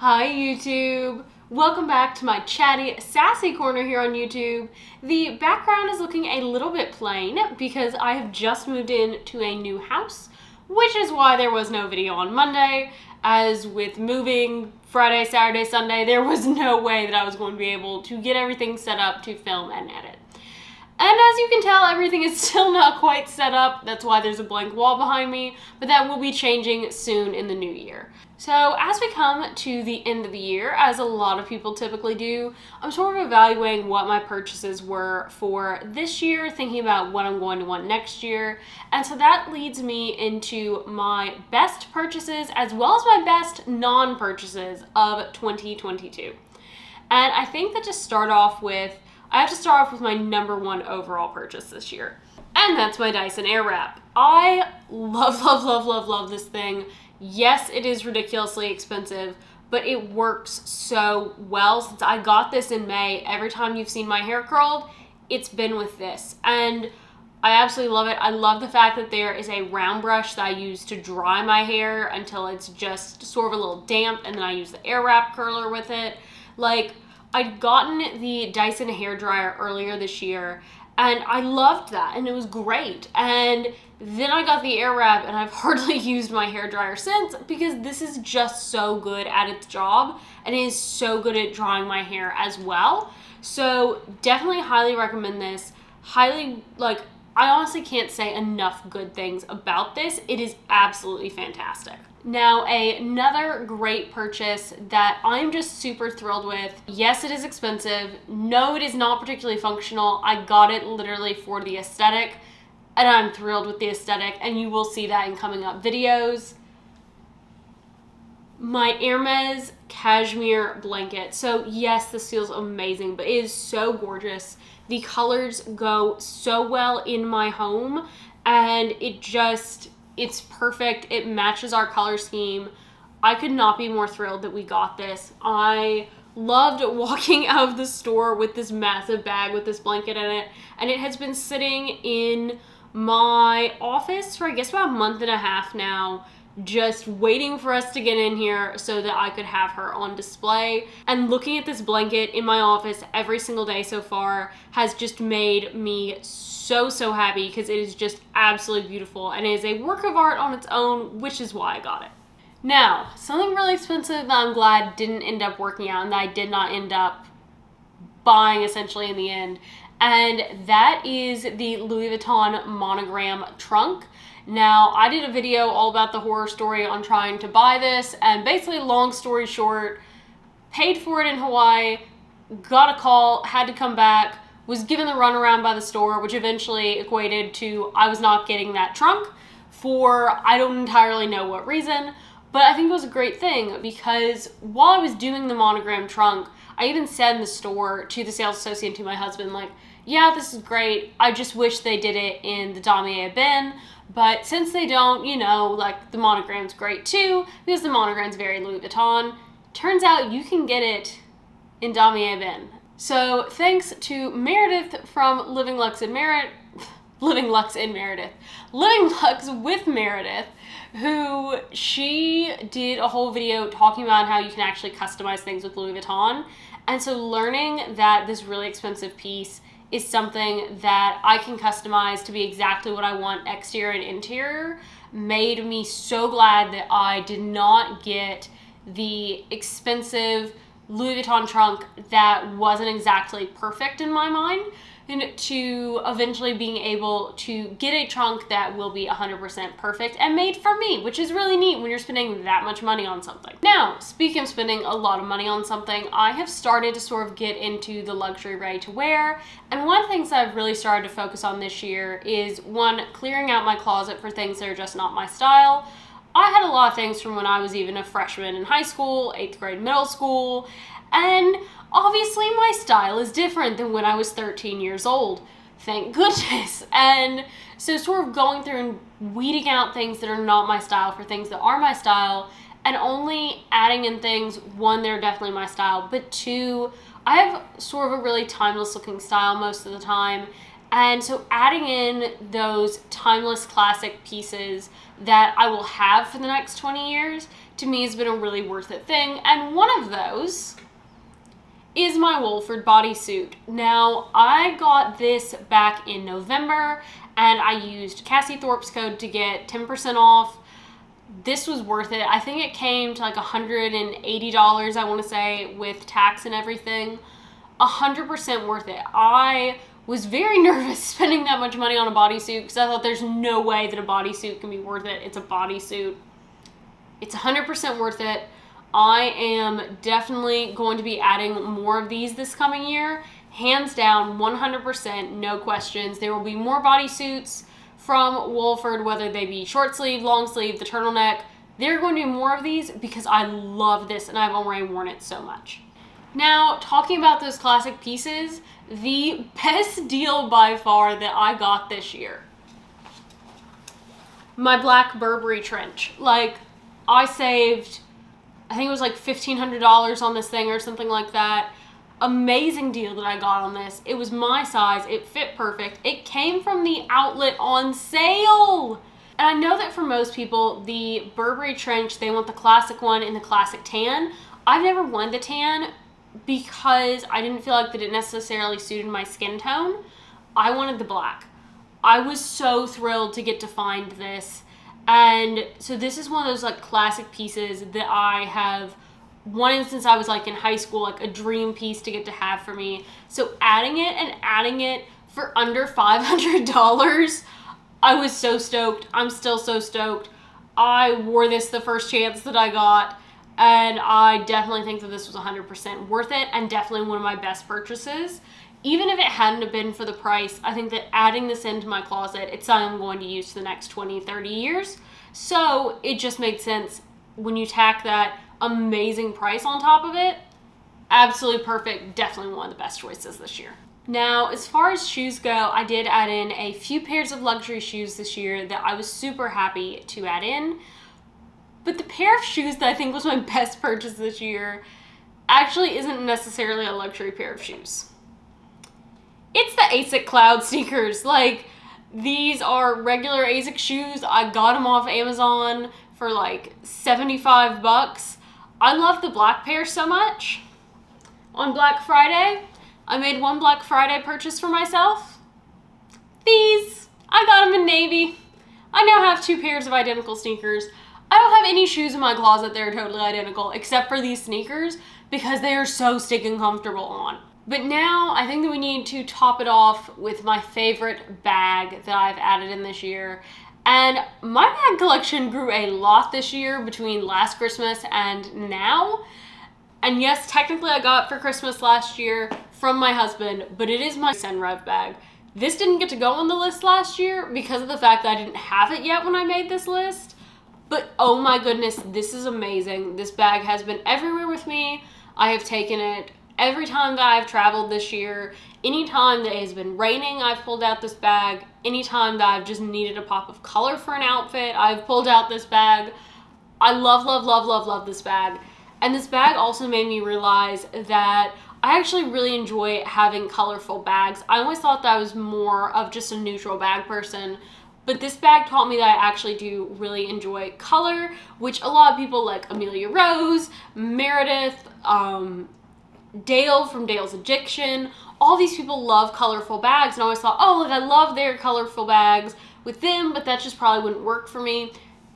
Hi YouTube! Welcome back to my chatty, sassy corner here on YouTube. The background is looking a little bit plain because I have just moved into a new house, which is why there was no video on Monday. As with moving Friday, Saturday, Sunday, there was no way that I was going to be able to get everything set up to film and edit. And as you can tell, everything is still not quite set up. That's why there's a blank wall behind me, but that will be changing soon in the new year. So as we come to the end of the year, as a lot of people typically do, I'm sort of evaluating what my purchases were for this year, thinking about what I'm going to want next year. And so that leads me into my best purchases as well as my best non-purchases of 2022. And I think that I have to start off with my number one overall purchase this year. And that's my Dyson Airwrap. I love this thing. Yes, it is ridiculously expensive, but it works so well. Since I got this in May, every time you've seen my hair curled, it's been with this. And I absolutely love it. I love the fact that there is a round brush that I use to dry my hair until it's just sort of a little damp, and then I use the Airwrap curler with it. I'd gotten the Dyson hairdryer earlier this year, and I loved that, and it was great. And then I got the Airwrap, and I've hardly used my hairdryer since because this is just so good at its job, and it is so good at drying my hair as well. So definitely highly recommend this. I honestly can't say enough good things about this. It is absolutely fantastic. Now, another great purchase that I'm just super thrilled with. Yes, it is expensive. No, it is not particularly functional. I got it literally for the aesthetic, and I'm thrilled with the aesthetic, and you will see that in coming up videos. My Hermes cashmere blanket. So yes, this feels amazing, but it is so gorgeous. The colors go so well in my home, and it's perfect. It matches our color scheme. I could not be more thrilled that we got this. I loved walking out of the store with this massive bag with this blanket in it, and it has been sitting in my office for I guess about a month and a half now, just waiting for us to get in here so that I could have her on display. And looking at this blanket in my office every single day so far has just made me so happy because it is just absolutely beautiful, and it is a work of art on its own, which is why I got it. Now, something really expensive that I'm glad didn't end up working out and that I did not end up buying essentially in the end, and that is the Louis Vuitton monogram trunk. Now, I did a video all about the horror story on trying to buy this, and basically, long story short, paid for it in Hawaii, got a call, had to come back, was given the runaround by the store, which eventually equated to I was not getting that trunk for I don't entirely know what reason, but I think it was a great thing because while I was doing the monogram trunk, I even said in the store to the sales associate and to my husband, yeah, this is great. I just wish they did it in the damier bin. But since they don't, the monogram's great too, because the monogram's very Louis Vuitton. Turns out you can get it in damier bin. So thanks to Meredith from Living Lux with Meredith, who she did a whole video talking about how you can actually customize things with Louis Vuitton. And so learning that this really expensive piece is something that I can customize to be exactly what I want exterior and interior made me so glad that I did not get the expensive Louis Vuitton trunk that wasn't exactly perfect in my mind, and to eventually being able to get a trunk that will be 100% perfect and made for me, which is really neat when you're spending that much money on something. Now, speaking of spending a lot of money on something, I have started to sort of get into the luxury ready-to-wear, and one of the things that I've really started to focus on this year is, one, clearing out my closet for things that are just not my style. I had a lot of things from when I was even a freshman in high school, 8th grade, middle school, and obviously my style is different than when I was 13 years old. Thank goodness. And so sort of going through and weeding out things that are not my style for things that are my style, and only adding in things, one, they're definitely my style, but two, I have sort of a really timeless looking style most of the time. And so adding in those timeless classic pieces that I will have for the next 20 years to me has been a really worth it thing. And one of those is my Wolford bodysuit. Now, I got this back in November, and I used Cassie Thorpe's code to get 10% off. This was worth it. I think it came to like $180, I want to say, with tax and everything. 100% worth it. I was very nervous spending that much money on a bodysuit because I thought there's no way that a bodysuit can be worth it. It's a bodysuit. It's 100% worth it. I am definitely going to be adding more of these this coming year. Hands down, 100%, no questions. There will be more bodysuits from Wolford, whether they be short sleeve, long sleeve, the turtleneck. There are going to be more of these because I love this and I've already worn it so much. Now, talking about those classic pieces, the best deal by far that I got this year, my black Burberry trench. Like, I saved, I think it was like $1,500 on this thing or something like that. Amazing deal that I got on this. It was my size. It fit perfect. It came from the outlet on sale. And I know that for most people, the Burberry trench, they want the classic one in the classic tan. I've never worn the tan because I didn't feel like that it necessarily suited my skin tone. I wanted the black. I was so thrilled to get to find this. And so this is one of those like classic pieces that I have wanted since I was like in high school, like a dream piece to get to have for me. So adding it for under $500, I was so stoked. I'm still so stoked. I wore this the first chance that I got, and I definitely think that this was 100% worth it and definitely one of my best purchases. Even if it hadn't have been for the price, I think that adding this into my closet, it's something I'm going to use for the next 20, 30 years. So it just made sense when you tack that amazing price on top of it. Absolutely perfect. Definitely one of the best choices this year. Now, as far as shoes go, I did add in a few pairs of luxury shoes this year that I was super happy to add in. But the pair of shoes that I think was my best purchase this year actually isn't necessarily a luxury pair of shoes. It's the Asics Cloud sneakers. Like, these are regular Asics shoes. I got them off Amazon for like 75 bucks. I love the black pair so much. On Black Friday, I made one Black Friday purchase for myself. These. I got them in navy. I now have two pairs of identical sneakers. I don't have any shoes in my closet that are totally identical except for these sneakers because they are so stinking comfortable on. But now I think that we need to top it off with my favorite bag that I've added in this year. And my bag collection grew a lot this year between last Christmas and now. And yes, technically I got it for Christmas last year from my husband, but it is my Senreve bag. This didn't get to go on the list last year because of the fact that I didn't have it yet when I made this list. But oh my goodness, this is amazing. This bag has been everywhere with me. I have taken it every time that I've traveled this year. Anytime that it has been raining, I've pulled out this bag. Anytime that I've just needed a pop of color for an outfit, I've pulled out this bag. I love, love, love, love, love this bag. And this bag also made me realize that I actually really enjoy having colorful bags. I always thought that I was more of just a neutral bag person, but this bag taught me that I actually do really enjoy color, which a lot of people like Amelia Rose, Meredith, Dale from Dale's Addiction, all these people love colorful bags, and I always thought, oh, like I love their colorful bags with them, but that just probably wouldn't work for me.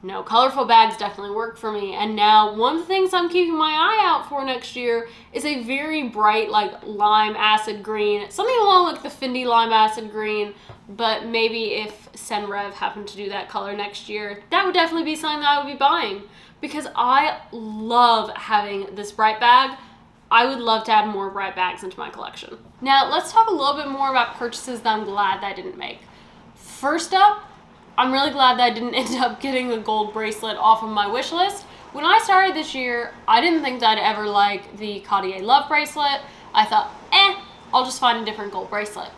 No, colorful bags definitely work for me. And now one of the things I'm keeping my eye out for next year is a very bright, like lime acid green, something along like the Fendi lime acid green, but maybe if Senreve happened to do that color next year, that would definitely be something that I would be buying because I love having this bright bag. I would love to add more bright bags into my collection. Now, let's talk a little bit more about purchases that I'm glad that I didn't make. First up, I'm really glad that I didn't end up getting the gold bracelet off of my wish list. When I started this year, I didn't think that I'd ever like the Cartier Love bracelet. I thought, I'll just find a different gold bracelet.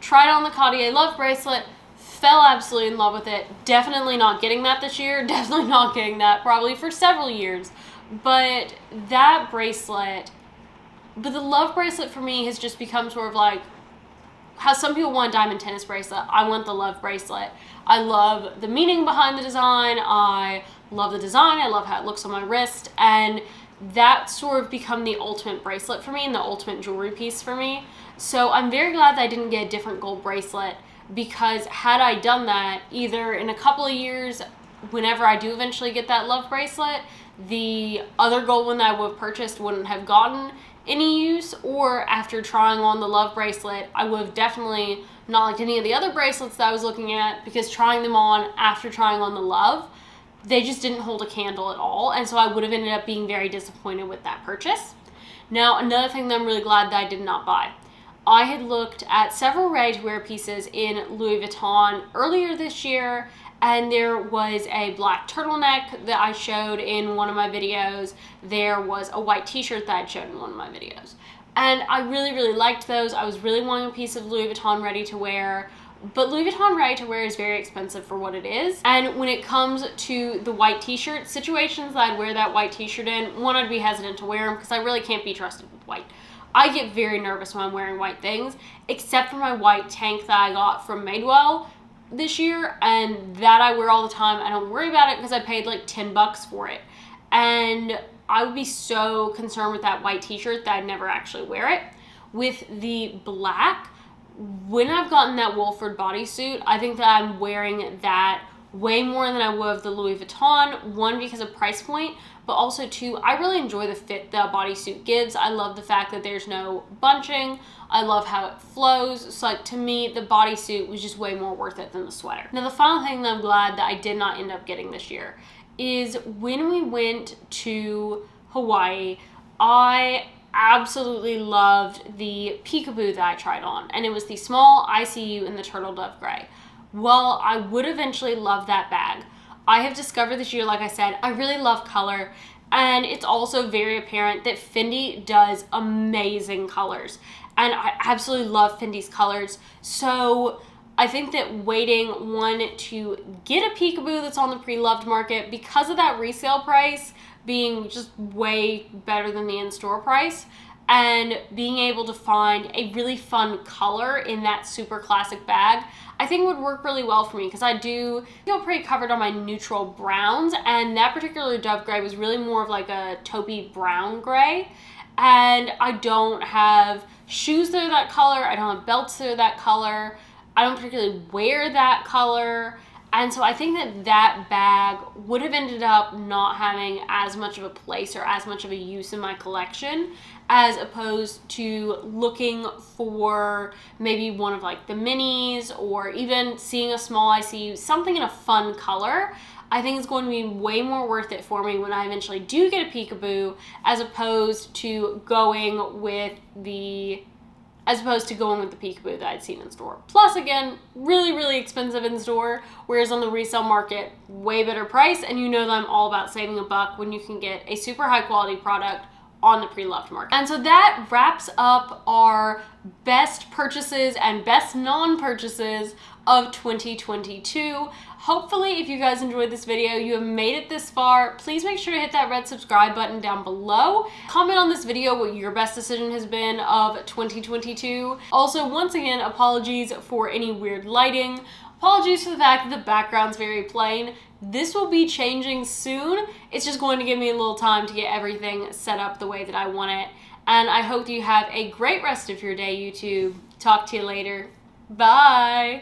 Tried on the Cartier Love bracelet, fell absolutely in love with it. Definitely not getting that this year. Definitely not getting that probably for several years. But that bracelet, but the Love bracelet for me has just become sort of like how some people want a diamond tennis bracelet. I want the Love bracelet. I love the meaning behind the design. I love the design, I love how it looks on my wrist, and that's sort of become the ultimate bracelet for me and the ultimate jewelry piece for me. So I'm very glad that I didn't get a different gold bracelet, because had I done that, either in a couple of years, whenever I do eventually get that love bracelet, the other gold one that I would have purchased wouldn't have gotten any use, or after trying on the love bracelet, I would have definitely not liked any of the other bracelets that I was looking at, because trying them on after trying on the love, they just didn't hold a candle at all, and so I would have ended up being very disappointed with that purchase. Now, another thing that I'm really glad that I did not buy. I had looked at several ready-to-wear pieces in Louis Vuitton earlier this year, and there was a black turtleneck that I showed in one of my videos. There was a white t-shirt that I showed in one of my videos. And I really, really liked those. I was really wanting a piece of Louis Vuitton ready-to-wear, but Louis Vuitton ready-to-wear is very expensive for what it is. And when it comes to the white t-shirt, situations that I'd wear that white t-shirt in, one, I'd be hesitant to wear them because I really can't be trusted with white. I get very nervous when I'm wearing white things, except for my white tank that I got from Madewell this year, and that I wear all the time. I don't worry about it because I paid like $10 for it. And I would be so concerned with that white t-shirt that I'd never actually wear it. With the black, when I've gotten that Wolford bodysuit, I think that I'm wearing that way more than I would of the Louis Vuitton. One, because of price point, but also two, I really enjoy the fit the bodysuit gives. I love the fact that there's no bunching. I love how it flows. So like, to me, the bodysuit was just way more worth it than the sweater. Now, the final thing that I'm glad that I did not end up getting this year is when we went to Hawaii, I absolutely loved the peekaboo that I tried on, and it was the small ICU in the turtle dove gray. Well, I would eventually love that bag. I have discovered this year, like I said, I really love color, and it's also very apparent that Fendi does amazing colors, and I absolutely love Fendi's colors. So I think that waiting, one, to get a peekaboo that's on the pre-loved market because of that resale price being just way better than the in-store price, and being able to find a really fun color in that super classic bag, I think would work really well for me, because I do feel pretty covered on my neutral browns, and that particular dove gray was really more of like a taupey brown gray, and I don't have shoes that are that color, I don't have belts that are that color, I don't particularly wear that color, and so I think that that bag would have ended up not having as much of a place or as much of a use in my collection, as opposed to looking for maybe one of like the minis, or even seeing a small ICU, something in a fun color. I think it's going to be way more worth it for me when I eventually do get a peekaboo, as opposed to going with the peekaboo that I'd seen in store. Plus, again, really, really expensive in store, whereas on the resale market, way better price, and you know that I'm all about saving a buck when you can get a super high quality product on the pre-loved market. And so that wraps up our best purchases and best non-purchases of 2022. Hopefully, if you guys enjoyed this video, you have made it this far, please make sure to hit that red subscribe button down below. Comment on this video what your best decision has been of 2022. Also, once again, apologies for any weird lighting. Apologies for the fact that the background's very plain. This will be changing soon. It's just going to give me a little time to get everything set up the way that I want it. And I hope you have a great rest of your day, YouTube. Talk to you later. Bye.